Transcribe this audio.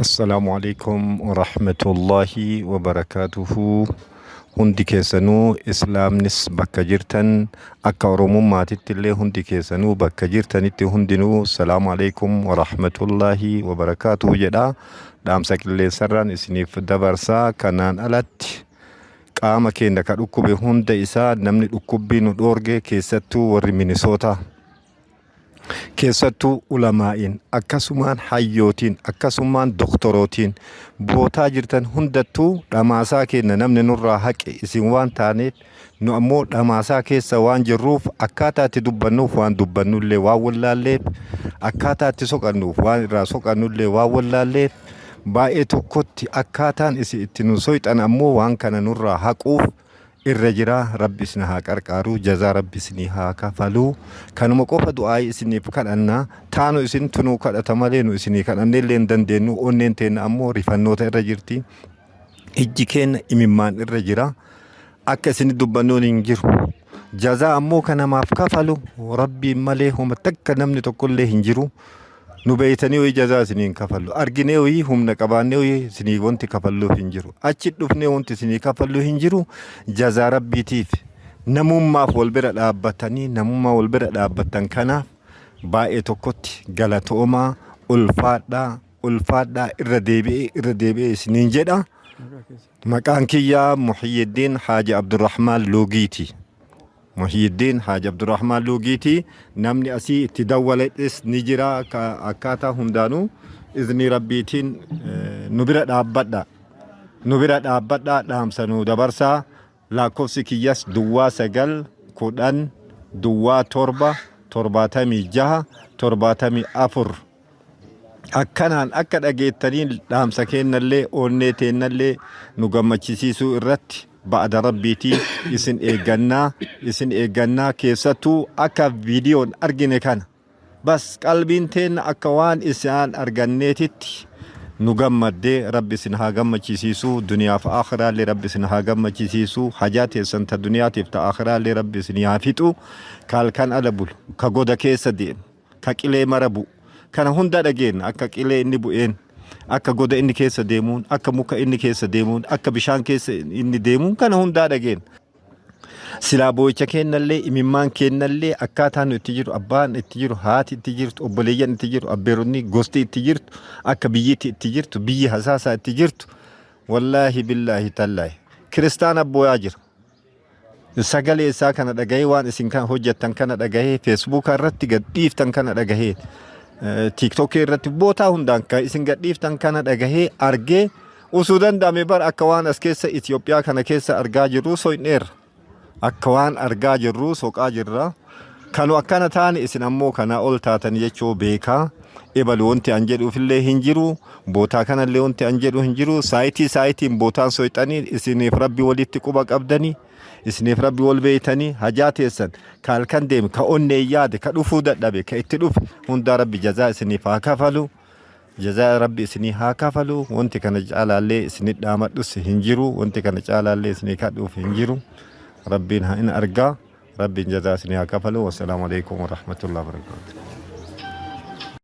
Assalamualaikum warahmatullahi wabarakatuhu. Hundi keessanuu Islaamnis bakka jirtan akka Oromummaatitti illee hundi keessanuu bakka jirtanitti hundinuu salaamu alaikum warahmatullahi wabarakatuhu jedha. Dhaamsa qilleensarraan isiniif dabarsaa. Kanaan alatti qaama keenya ka dhukkube hunda isaa namni dhukkubbii nu dhoorge keessattuu warri Minisootaa, keessattuu ulamaa'iin akkasumaan hayyootiin akkasumaan doktorootiin bootaa jirtan hundattuu dhamaasaa keenya namni nurraa haqe isin waan taaneef nu ammoo dhamaasaa keessa waan jirruuf akkaataatti dubbannuuf waan dubbannullee waan wallaalleef akkaataatti soqannuuf waan irraa soqannullee waan wallaalleef baay'ee tokkotti akkaataan isin itti nu soyxan ammoo waan kana nurraa haquuf irra jira. Rabbi isin haa qarqaaru, jazaa rabbi isin haa kafalu. Kanuma qofa du'aa'ii isiniif kadhanna. Taanu isin tunuu kadhata malee nu isinii kadhannee illee hin dandeenyu. Onneen teenya ammoo rifannoota irra jirti. Ijji keenya imimmaan irra jira. Akka isin dubbannuun hin jiru. Jazaa ammoo kanamaaf kafalu rabbiin malee homa takka namni tokkollee hin jiru. Nu beeytanii hoyi jazaa isiniin kafallu, arginee hoyi humna qabaannee hoyi isinii wanti kafalluuf hin jiru, achi dhufnee wanti isinii kafallu hin jiru. Jazaa rabbiitiif namummaaf wal bira dhaabbatanii namummaa wal bira dhaabbatan kanaaf baay'ee tokkotti galatoomaa, ulfaadhaa irra deebi'ee isiniin jedha. Maqaan kiyyaa Muhyiddin Haaji Abdurrahmaan Luugiiti. Muhyiddin Haaji Abdurrahmaan Luugiiti. Namni asii itti dawwalees ni jira. Akkaataa hundaanuu izni rabbiitiin nu bira dhaabbadha. Dhaamsa nu dabarsaa. Lakkoofsi kiyyas Duwwaa 9 10 Duwwaa 7 76 74. Akkanaan akka dhageettaniin dhaamsa kennallee onnee teennallee nu gammachisiisuu irratti ba'ada rabbiitii isin eeggannaa keessattuu akka viidiyoon argine kana bas qalbiin teenna akka waan isaan arganneetitti nu gammaddee rabbi isin haa gammachisiisuu. Duniyaaf aakhiraallee rabbi isin haa gammachisiisuu. Hajaa teessan ta duniyaatiif ta aakhiraallee rabbi isin haa fixu. Kaalkan ala bulu ka goda keessa deemu ka qilee mara bu'u kana hunda dhageenna akka qilee inni bu'een akka goda inni keessa deemuun akka muka inni keessa deemuun akka bishaan keessa inni deemuun kana hundaa dhageenna. Silaa boo'icha kennallee imimmaan kennallee akkaataan nu itti jiru, abbaan itti jiru, haati itti jirtu, obboleeyyan itti jiru, abbeeronni gosti itti jirtu, akka biyyitti itti jirtu, biyyi hasaasaa itti jirtu. Wallaahi billaahi tallaahi kiristaana booyaa jira. Sagalee isaa kana dhagahee waan isin kan hojjettan kana dhagahee feesbuukaa irratti gadhiiftan kana dhagahee TikTok irratti bootaa hundaan kan isin gadhiiftan kana dhagahee argee usuu danda'ame bar akka waan as keessa Itoophiyaa kana keessa argaa jirru so'inneerra. Akka waan argaa jirru soqaa jirra. Kanu akkana taane isin ammoo kana ol taatan jechuu beekaa. Ebalu wanti an jedhuufillee hin jiru. Bootaa kanallee wanti an jedhu hin jiru. Saayitiin bootaan soyxanii isiniif rabbi walitti quba qabdanii. Isiniif rabbi wal beeytanii hajaa teessan kaalkan deeme ka onnee yaade ka dhufuu dadhabe ka itti dhufe hundaa rabbi jazaa isiniif haa kafalu. Jazaa rabbi isinii haa kafalu. Wanti kana caalaallee isinii dhaamadhus hin jiru. Wanti kana caalaallee isinii kadhuuf hin jiru. Rabbiin haa in argaa. Rabbiin jazaa isinii haa kafalu. Wassalaamu alaikum warahmatullahi wabarakatuh.